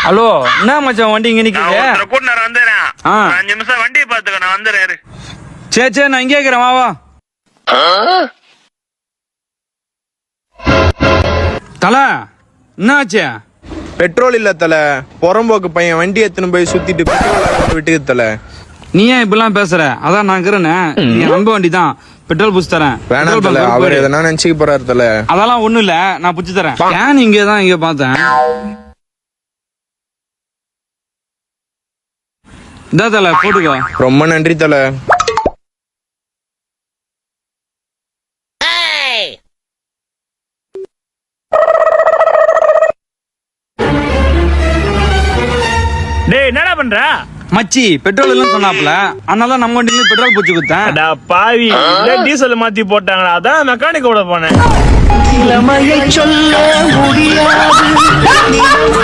Hello, என்ன மச்சான் வண்டி இங்க நிக்குது? கூட நான் வந்துறேன். 5 நிமிஷம் வண்டியை பாத்துக்க, நான் வந்துறேன். சரி நான் இங்கே இருக்கிறேன், வா. தல, என்ன ஆச்சு? பெட்ரோல் இல்ல தல. புறம்போக்கு பையன் வண்டி எடுத்துன்னு போய் சுத்திட்டு பெட்ரோல் விட்டுக்கு தல. நீ ஏன் இப்பெல்லாம் பேசுற? அதான் நான் இருக்கிறேன்னு. நீ நம்ப வண்டி தான், பெட்ரோல் புடிச்சு தரேன். வேணாம் தல, அவர் எதனா நினைச்சுக்க போறாரு தல. அதெல்லாம் ஒண்ணும் இல்ல, நான் புடிச்சு தரேன். ஏன் இங்கே தான் இங்க பார்த்தேன். இதா தல, போட்டுக்கோ. ரொம்ப நன்றி தல. டேய், என்னடா பண்ற? மச்சி பெட்ரோல் இல்லன்னு சொன்னாப்ல, அதனால நம்ம வண்டியில பெட்ரோல் பூச்சி குத்தேன். அடா பாவி, டீசல் மாத்தி போட்டாங்களா? அதான் மெக்கானிக் கூட போனேன்.